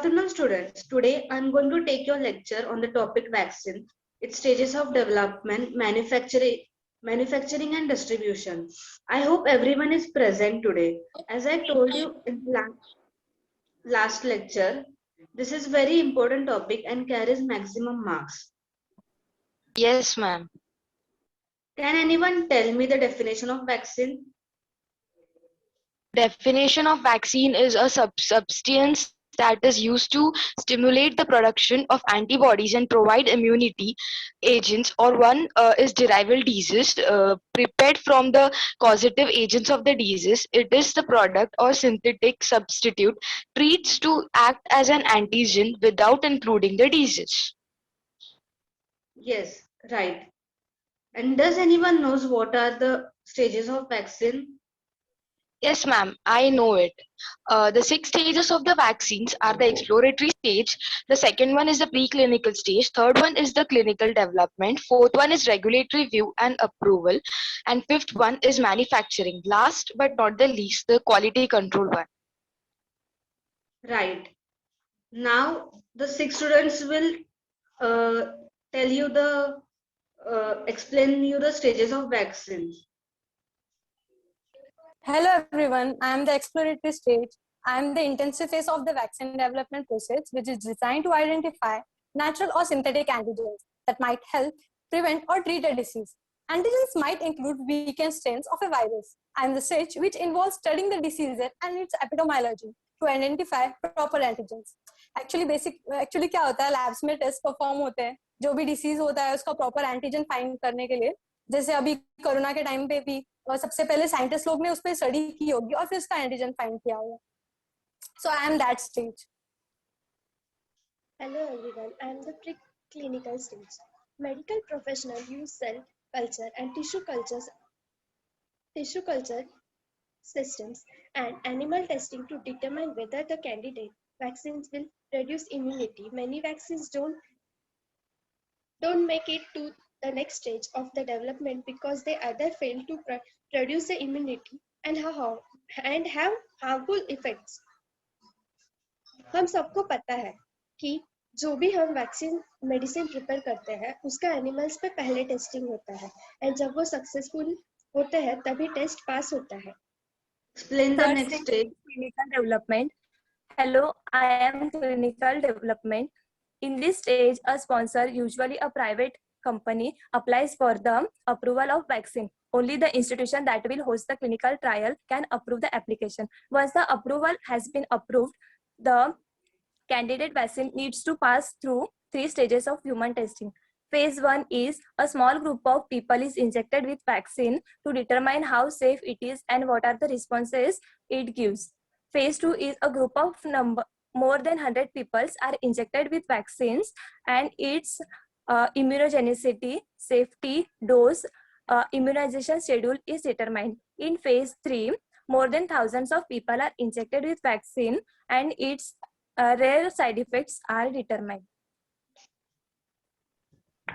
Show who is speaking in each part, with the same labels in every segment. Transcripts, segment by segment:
Speaker 1: afternoon, students. Today, I'm going to take your lecture on the topic vaccine, its stages of development, manufacturing and distribution. I hope everyone is present today. As I told you in last lecture, this is very important topic and carries maximum marks.
Speaker 2: Yes, ma'am.
Speaker 1: Can anyone tell me the definition of vaccine?
Speaker 2: Definition of vaccine is a substance that is used to stimulate the production of antibodies and provide immunity agents, or one is derived disease prepared from the causative agents of the disease. It is the product or synthetic substitute treats to act as an antigen without including the disease.
Speaker 1: Yes, right. And does anyone knows what are the stages of vaccine?
Speaker 2: Yes, ma'am, I know it. The 6 stages of the vaccines are the exploratory stage. The second one is the preclinical stage. Third one is the clinical development. Fourth one is regulatory review and approval. And fifth one is manufacturing. Last but not the least, the quality control one.
Speaker 1: Right. Now the six students will uh, tell you the explain you the stages of vaccines.
Speaker 3: Hello everyone, I am the exploratory stage. I am the intensive phase of the vaccine development process, which is designed to identify natural or synthetic antigens that might help prevent or treat a disease. Antigens might include weakened strains of a virus. I am the stage which involves studying the disease and its epidemiology to identify proper antigens. Actually क्या होता है, labs में test perform होते हैं, जो भी disease होता है उसका प्रॉपर एंटीजन फाइंड करने के लिए. जैसे अभी कोरोना के टाइम पे भी सबसे पहले साइंटिस्ट लोग ने उस पर स्टडी की होगी और फिर उसका एंटीजन फाइंड किया होगा. So I am that stage.
Speaker 4: Hello everyone, I am the preclinical stage. Medical professionals use cell culture and tissue culture systems and animal testing to determine whether the candidate vaccines will produce immunity. Many vaccines don't make it to the next stage of the development because they either fail to produce the immunity and have harmful effects. हम सबको पता है कि जो भी हम vaccine medicine prepare करते हैं उसका एनिमल्स पे पहले टेस्टिंग होता है एंड जब वो सक्सेसफुल होते हैं तभी टेस्ट पास होता है.
Speaker 1: Explain the next stage.
Speaker 5: Clinical development. Hello, I am clinical development. In this stage, a sponsor, usually a private company, applies for the approval of vaccine. Only the institution that will host the clinical trial can approve the application. Once the approval has been approved, the candidate vaccine needs to pass through 3 stages of human testing. Phase 1 is a small group of people is injected with vaccine to determine how safe it is and what are the responses it gives. Phase 2 is a group of more than 100 people are injected with vaccines and its immunogenicity, safety, dose, immunization schedule is determined. In phase 3, more than thousands of people are injected with vaccine and its rare side effects are determined.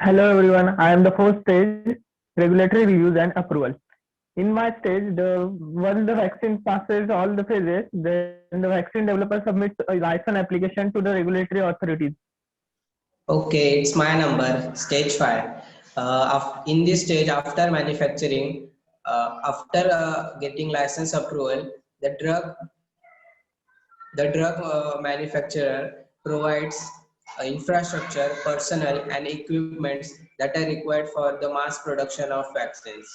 Speaker 6: Hello everyone, I am the first stage, regulatory reviews and approval. In my stage, once the vaccine passes all the phases, then the vaccine developer submits a license application to the regulatory authorities.
Speaker 7: Okay, it's my number, stage 5. In this stage, after manufacturing, after getting license approval, the drug manufacturer provides infrastructure, personnel, and equipments that are required for the mass production of vaccines.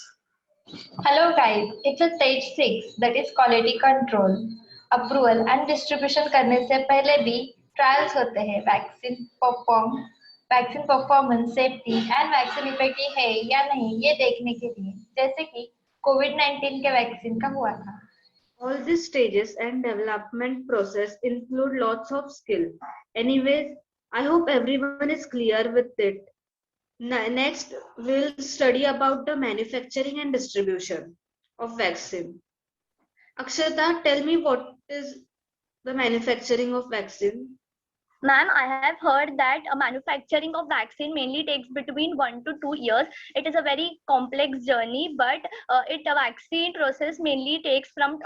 Speaker 8: Hello guys, it's a stage 6 that is quality control. Approval and distribution करने से पहले भी trials होते हैं vaccine performance, safety and vaccine effective है या नहीं ये देखने के लिए, जैसे कि COVID-19 के वैक्सीन का हुआ था.
Speaker 1: All these stages and development process include lots of skill. Anyways, I hope everyone is clear with it. Next, we'll study about the manufacturing and distribution of vaccine. Akshata, tell me what is the manufacturing of vaccine?
Speaker 9: Ma'am, I have heard that manufacturing of vaccine mainly takes between 1 to 2 years. It is a very complex journey, but a vaccine process mainly takes 12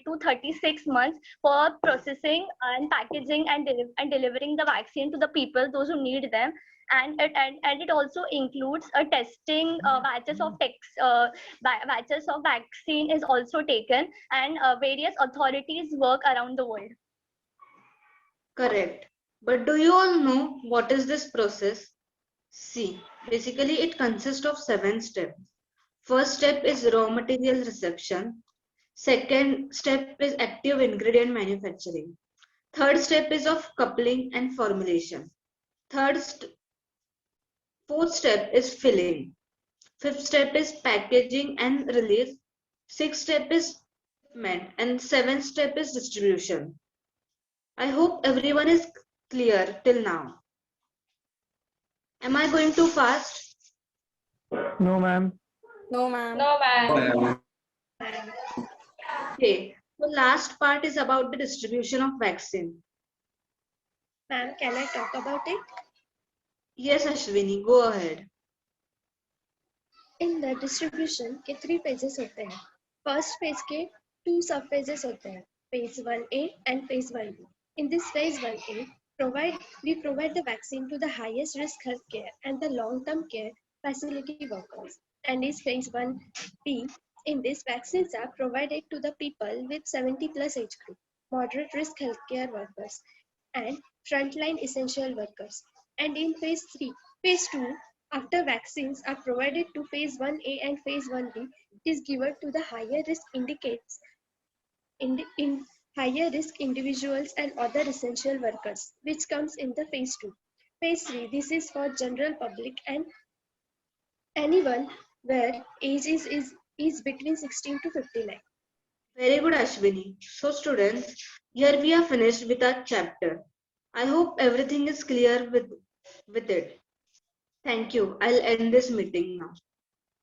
Speaker 9: to 36 months for processing and packaging and delivering the vaccine to the people, those who need them. And it also includes a testing batches of vaccine is also taken, and various authorities work around the world.
Speaker 1: Correct. But do you all know what is this process? See, basically it consists of 7 steps. First step is raw material reception. Second step is active ingredient manufacturing. Third step is of coupling and formulation. Fourth step is filling. Fifth step is packaging and release. Sixth step is shipment, and seventh step is distribution. I hope everyone is clear till now. Am I going too fast?
Speaker 6: No, ma'am.
Speaker 3: No, ma'am.
Speaker 8: No, ma'am.
Speaker 1: Okay. The last part is about the distribution of vaccine.
Speaker 4: Ma'am, can I talk about it?
Speaker 1: Yes, Ashwini, go ahead.
Speaker 4: In the distribution के 3 phases होते हैं. First phase के 2 सब phases होते हैं, phase 1A and phase 1B. In this phase 1A, we provide the vaccine to the highest risk healthcare and the long-term care facility workers. And in phase 1B, in this, vaccines are provided to the people with 70 plus age group, moderate risk healthcare workers, and frontline essential workers. And in phase 2, after vaccines are provided to phase 1A and phase 1B, it is given to the higher risk individuals and other essential workers, which comes in the phase 2. Phase 3, this is for general public and anyone where age is between 16 to 59.
Speaker 1: Very good, Ashwini. So, students, here we are finished with our chapter. I hope everything is clear with it. Thank you. I'll end this meeting now.